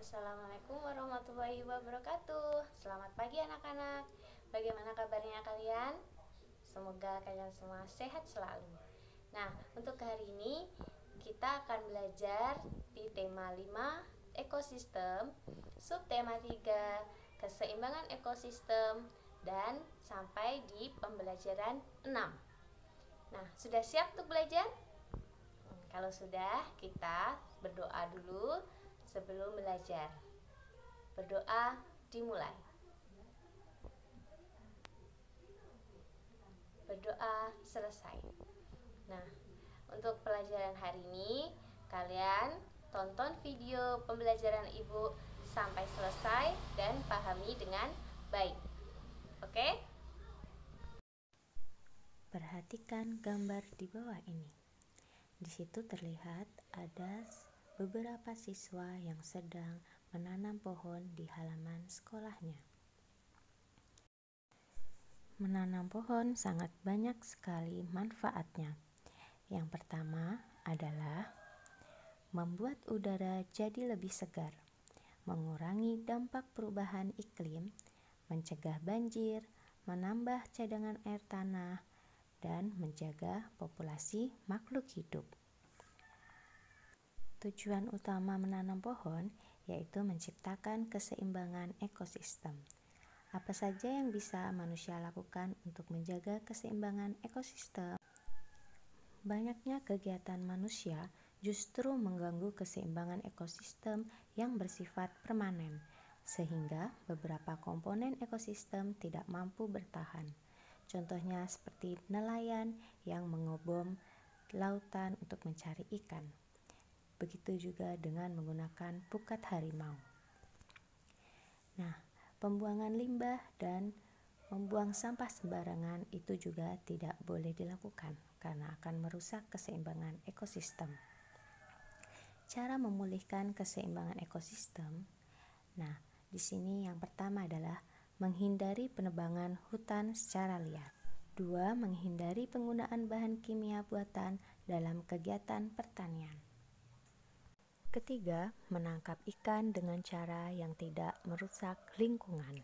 Assalamualaikum warahmatullahi wabarakatuh. Selamat pagi anak-anak. Bagaimana kabarnya kalian? Semoga kalian semua sehat selalu. Nah, untuk hari ini kita akan belajar di tema 5 ekosistem, subtema 3 keseimbangan ekosistem, dan sampai di pembelajaran 6. Nah, sudah siap untuk belajar? Kalau sudah, kita berdoa dulu sebelum belajar. Berdoa dimulai. Berdoa selesai. Nah, untuk pelajaran hari ini, kalian tonton video pembelajaran Ibu sampai selesai dan pahami dengan baik. Oke? Perhatikan gambar di bawah ini. Di situ terlihat ada beberapa siswa yang sedang menanam pohon di halaman sekolahnya. Menanam pohon sangat banyak sekali manfaatnya. Yang pertama adalah membuat udara jadi lebih segar, mengurangi dampak perubahan iklim, mencegah banjir, menambah cadangan air tanah, dan menjaga populasi makhluk hidup. Tujuan utama menanam pohon yaitu menciptakan keseimbangan ekosistem. Apa saja yang bisa manusia lakukan untuk menjaga keseimbangan ekosistem? Banyaknya kegiatan manusia justru mengganggu keseimbangan ekosistem yang bersifat permanen, sehingga beberapa komponen ekosistem tidak mampu bertahan. Contohnya seperti nelayan yang mengobom lautan untuk mencari ikan. Begitu juga dengan menggunakan pukat harimau. Nah, pembuangan limbah dan membuang sampah sembarangan itu juga tidak boleh dilakukan karena akan merusak keseimbangan ekosistem. Cara memulihkan keseimbangan ekosistem. Nah, di sini yang pertama adalah menghindari penebangan hutan secara liar. 2. Menghindari penggunaan bahan kimia buatan dalam kegiatan pertanian. Ketiga, menangkap ikan dengan cara yang tidak merusak lingkungan.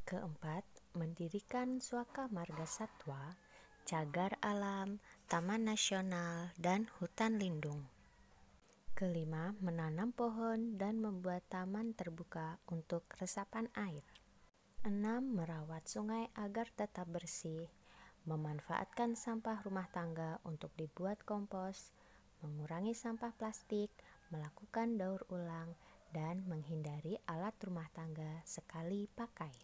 Keempat, mendirikan suaka marga satwa, cagar alam, taman nasional, dan hutan lindung. Kelima, menanam pohon dan membuat taman terbuka untuk resapan air. 6. Merawat sungai agar tetap bersih, memanfaatkan sampah rumah tangga untuk dibuat kompos, mengurangi sampah plastik, melakukan daur ulang, dan menghindari alat rumah tangga sekali pakai.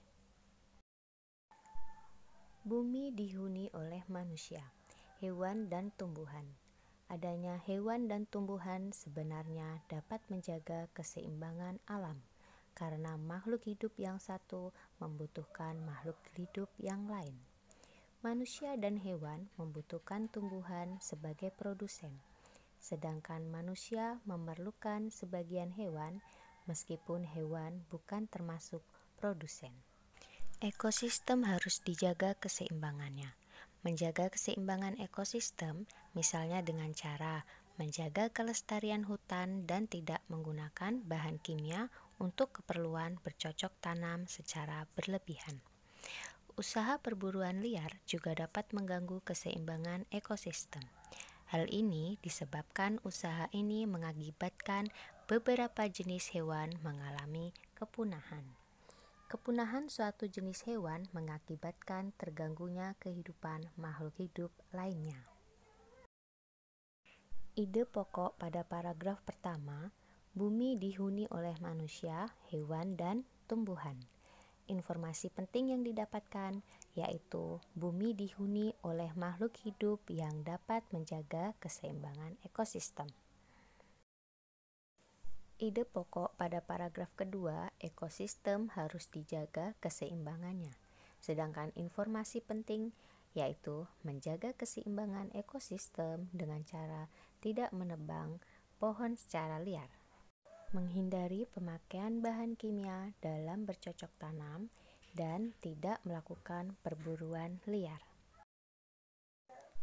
Bumi dihuni oleh manusia, hewan, dan tumbuhan. Adanya hewan dan tumbuhan sebenarnya dapat menjaga keseimbangan alam, karena makhluk hidup yang satu membutuhkan makhluk hidup yang lain. Manusia dan hewan membutuhkan tumbuhan sebagai produsen, sedangkan manusia memerlukan sebagian hewan, meskipun hewan bukan termasuk produsen. Ekosistem harus dijaga keseimbangannya. Menjaga keseimbangan ekosistem misalnya dengan cara menjaga kelestarian hutan dan tidak menggunakan bahan kimia untuk keperluan bercocok tanam secara berlebihan. Usaha perburuan liar juga dapat mengganggu keseimbangan ekosistem. Hal ini disebabkan usaha ini mengakibatkan beberapa jenis hewan mengalami kepunahan. Kepunahan suatu jenis hewan mengakibatkan terganggunya kehidupan makhluk hidup lainnya. Ide pokok pada paragraf pertama, bumi dihuni oleh manusia, hewan, dan tumbuhan. Informasi penting yang didapatkan yaitu bumi dihuni oleh makhluk hidup yang dapat menjaga keseimbangan ekosistem. Ide pokok pada paragraf kedua, ekosistem harus dijaga keseimbangannya. Sedangkan informasi penting yaitu menjaga keseimbangan ekosistem dengan cara tidak menebang pohon secara liar, menghindari pemakaian bahan kimia dalam bercocok tanam, dan tidak melakukan perburuan liar.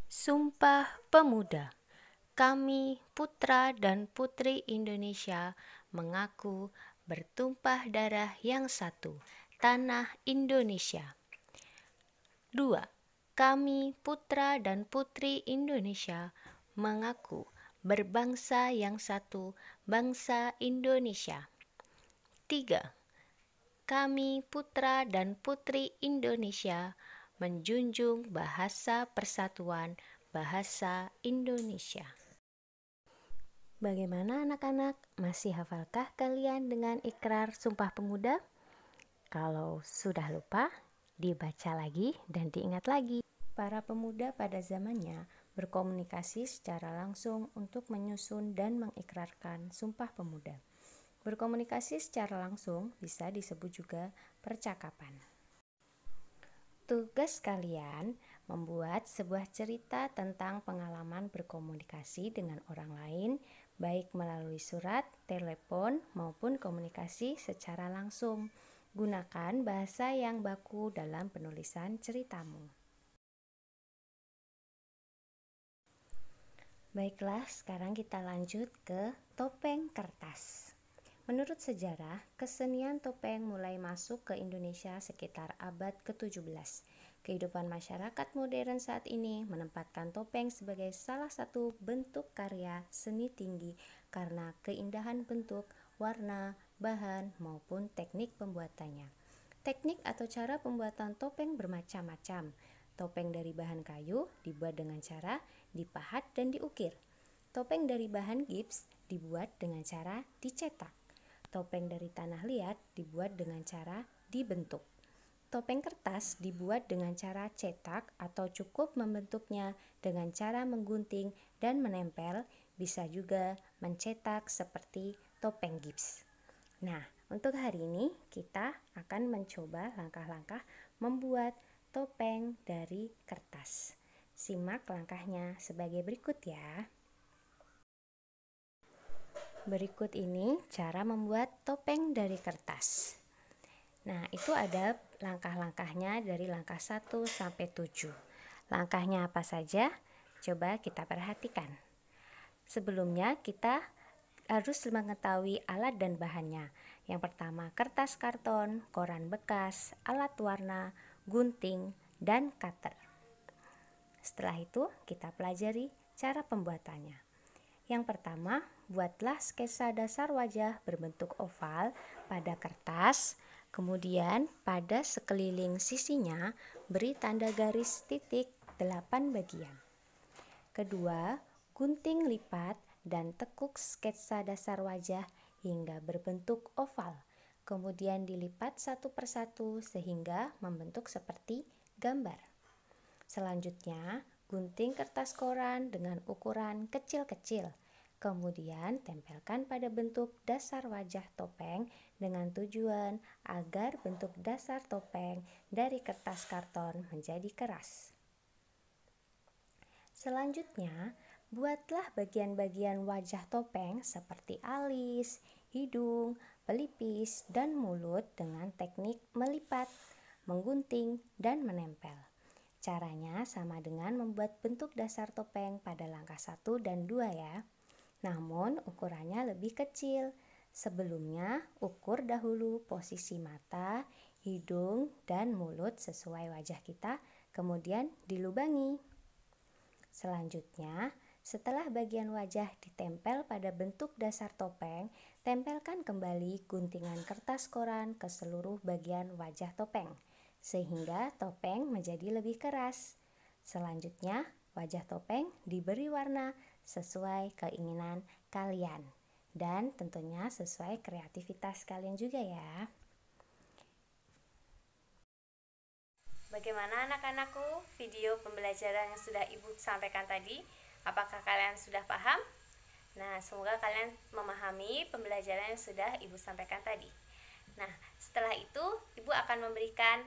Sumpah Pemuda Kami, putra dan putri Indonesia, mengaku bertumpah darah yang satu, tanah Indonesia. 2. Kami, putra dan putri Indonesia, mengaku berbangsa yang satu, bangsa Indonesia. 3. Kami, putra dan putri Indonesia, menjunjung bahasa persatuan, bahasa Indonesia. Bagaimana anak-anak? Masih hafalkah kalian dengan ikrar Sumpah Pemuda? Kalau sudah lupa, dibaca lagi dan diingat lagi. Para pemuda pada zamannya berkomunikasi secara langsung untuk menyusun dan mengikrarkan Sumpah Pemuda. Berkomunikasi secara langsung bisa disebut juga percakapan. Tugas kalian membuat sebuah cerita tentang pengalaman berkomunikasi dengan orang lain, baik melalui surat, telepon, maupun komunikasi secara langsung. Gunakan bahasa yang baku dalam penulisan ceritamu. Baiklah, sekarang kita lanjut ke topeng kertas. Menurut sejarah, kesenian topeng mulai masuk ke Indonesia sekitar abad ke-17. Kehidupan masyarakat modern saat ini menempatkan topeng sebagai salah satu bentuk karya seni tinggi karena keindahan bentuk, warna, bahan, maupun teknik pembuatannya. Teknik atau cara pembuatan topeng bermacam-macam. Topeng dari bahan kayu dibuat dengan cara dipahat dan diukir. Topeng dari bahan gips dibuat dengan cara dicetak. Topeng dari tanah liat dibuat dengan cara dibentuk. Topeng kertas dibuat dengan cara cetak atau cukup membentuknya dengan cara menggunting dan menempel, bisa juga mencetak seperti topeng gips. Nah, untuk hari ini kita akan mencoba langkah-langkah membuat topeng dari kertas. Simak langkahnya sebagai berikut ya. Berikut ini cara membuat topeng dari kertas. Nah, itu ada langkah-langkahnya dari langkah 1 sampai 7. Langkahnya apa saja? Coba kita perhatikan. Sebelumnya kita harus mengetahui alat dan bahannya. Yang pertama, kertas karton, koran bekas, alat warna, gunting, dan cutter. Setelah itu, kita pelajari cara pembuatannya. Yang pertama, buatlah sketsa dasar wajah berbentuk oval pada kertas. Kemudian pada sekeliling sisinya beri tanda garis titik 8 bagian. Kedua, gunting lipat dan tekuk sketsa dasar wajah hingga berbentuk oval. Kemudian dilipat satu persatu sehingga membentuk seperti gambar. Selanjutnya, gunting kertas koran dengan ukuran kecil-kecil. Kemudian tempelkan pada bentuk dasar wajah topeng dengan tujuan agar bentuk dasar topeng dari kertas karton menjadi keras. Selanjutnya, buatlah bagian-bagian wajah topeng seperti alis, hidung, pelipis, dan mulut dengan teknik melipat, menggunting, dan menempel. Caranya sama dengan membuat bentuk dasar topeng pada langkah 1 dan 2 ya. Namun ukurannya lebih kecil. Sebelumnya ukur dahulu posisi mata, hidung, dan mulut sesuai wajah kita, kemudian dilubangi. Selanjutnya, setelah bagian wajah ditempel pada bentuk dasar topeng, tempelkan kembali guntingan kertas koran ke seluruh bagian wajah topeng, sehingga topeng menjadi lebih keras. Selanjutnya, wajah topeng diberi warna sesuai keinginan kalian dan tentunya sesuai kreativitas kalian juga ya. Bagaimana anak-anakku video pembelajaran yang sudah Ibu sampaikan tadi? Apakah kalian sudah paham? Nah, semoga kalian memahami pembelajaran yang sudah Ibu sampaikan tadi. Nah, setelah itu Ibu akan memberikan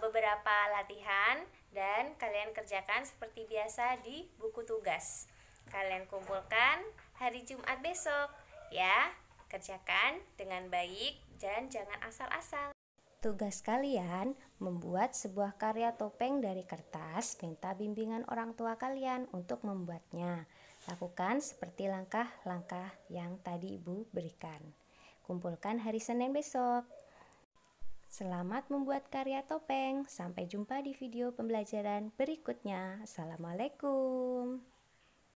beberapa latihan dan kalian kerjakan seperti biasa di buku tugas. Kalian kumpulkan hari Jumat besok ya. Kerjakan dengan baik dan jangan asal-asal. Tugas kalian membuat sebuah karya topeng dari kertas. Minta bimbingan orang tua kalian untuk membuatnya. Lakukan seperti langkah-langkah yang tadi Ibu berikan. Kumpulkan hari Senin besok. Selamat membuat karya topeng. Sampai jumpa di video pembelajaran berikutnya. Assalamualaikum.